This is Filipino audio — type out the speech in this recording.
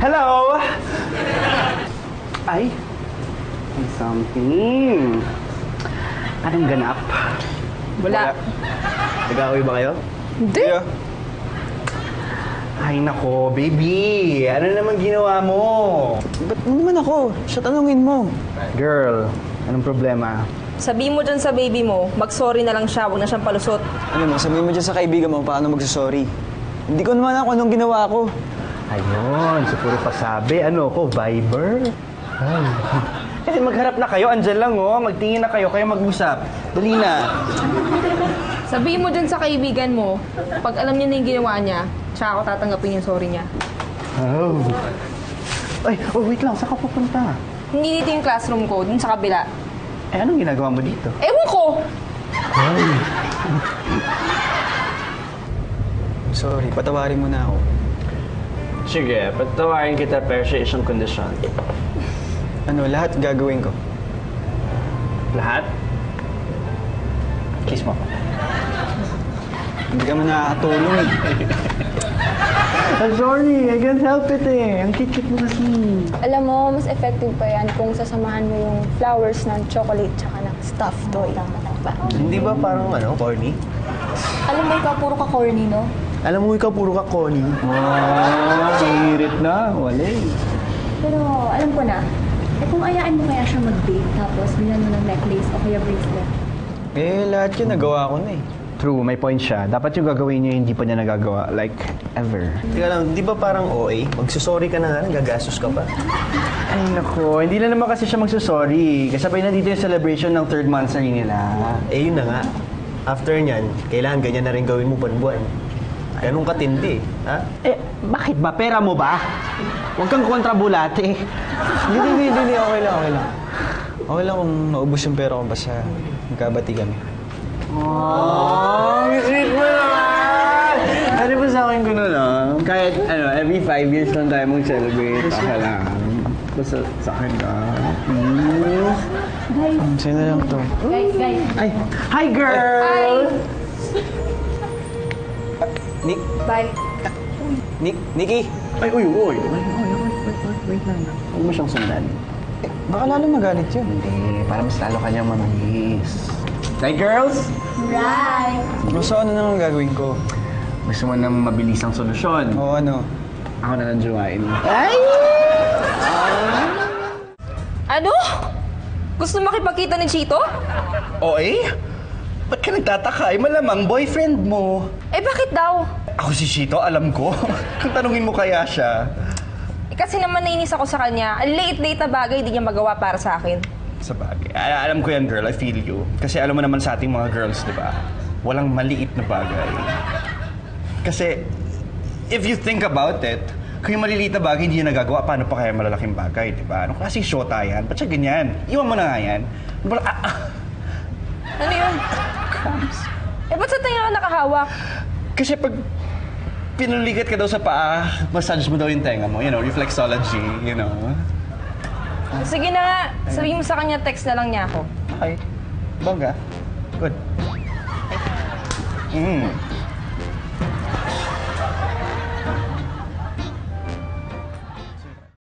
Hello! Ay, may something. Anong ganap? Wala. Nag-aaway ba kayo? Hindi. Yeah. Ay nako, baby. Ano naman ginawa mo? Ba't naman ako? Siya tanungin mo. Girl, anong problema? Sabihin mo dyan sa baby mo, mag-sorry na lang siya, huwag na siyang palusot. Ano mo, sabihin mo dyan sa kaibigan mo paano magsasorry. Hindi ko naman ako anong ginawa ko. Ayun, so puro pasabi. Ano ko, Viber? Ay. Kasi magharap na kayo, andyan lang oh. Magtingin na kayo mag-usap. Dali na. Sabihin mo dyan sa kaibigan mo, pag alam niya na yung ginawa niya, tsaka ako tatanggapin yung sorry niya. Oh. Ay, oh wait lang, saan ka pupunta? Hindi dito yung classroom ko, dun sa kabila. Eh, anong ginagawa mo dito? Ewan ko! Sorry, patawarin mo na ako. Sige, patawarin kita pero sa isang kondisyon. Ano, lahat gagawin ko. Lahat? Kiss mo ako. Hindi ka man nakakatulong eh. I'm sorry, I can't help it eh. Ang cute mo kasi. Alam mo, mas effective pa yan kung sasamahan mo yung flowers ng chocolate tsaka ng stuffed toy. Hindi ba parang corny? Alam mo, ikaw puro ka corny, no? Alam mo, ikaw puro ka corny. Sirit na. Wala eh. Pero alam ko na, kung ayaan mo kaya siya mag-date tapos bilan mo ng necklace o kaya bracelet. Eh, lahat yun nagawa ko na eh. True, may point siya. Dapat yung gagawin niya, hindi pa niya nagagawa. Like, ever. Teka lang, di ba parang OA? Magsusorry ka na nga, nagagastos ka pa. Ay, nako. Hindi na naman kasi siya magsusorry. Kasabay na dito yung celebration ng 3rd monthsary nila. Eh, yun na nga. After nyan, kailangan ganyan na rin gawin mo buwan-buwan. Ganun katindi, ha? Eh, bakit ba? Pera mo ba? Huwag kang kontrabulate. Hindi, okay lang. Okay lang kung maubos yung pera ko basta magkabati kami. Oh, sweet mo naman! Ano ba sa akin ko na lang? Kahit, every 5 years lang tayo mag-celebrate. Baka lang. Basta sa akin ka. Sa'yo na lang to. Guys. Ay, hi girl! Nick? Bye. Nikki? Ay, uy. Wait lang. Huwag mo siyang sundan. Baka lalo magalit yun. Hindi, para mas lalo kanyang mamanis. Right, girls? Right. So, ano naman gagawin ko? Gusto mo ng mabilisang solusyon? O ano? Ako na lang jowain mo. Ano? Gusto makipagkita ni Chito? O eh? Ba't ka nagtataka? Eh, malamang boyfriend mo. Eh bakit daw? Ako si Chito, alam ko. Kung tanungin mo kaya siya. Eh, kasi naman nainis ako sa kanya. Ang late-late na bagay hindi niya magawa para sa akin. Sa bagay. Alam ko yan, girl. I feel you. Kasi alam mo naman sa ating mga girls, di ba? Walang maliit na bagay. Kasi, if you think about it, kung yung maliliit na bagay hindi niya nagagawa, paano pa kaya malalaking bagay, di ba? Anong klaseng shota yan? Ba't siya ganyan? Iwan mo na nga yan. Ano yun? Eh ba't sa tayo ka nakahawak? Kasi pag pinulikat ka daw sa paa, massage mo daw yung tenga mo. You know, reflexology, you know. Sige na nga. Sabihin mo sa kanya, text na lang niya ako. Okay. Bongga. Good.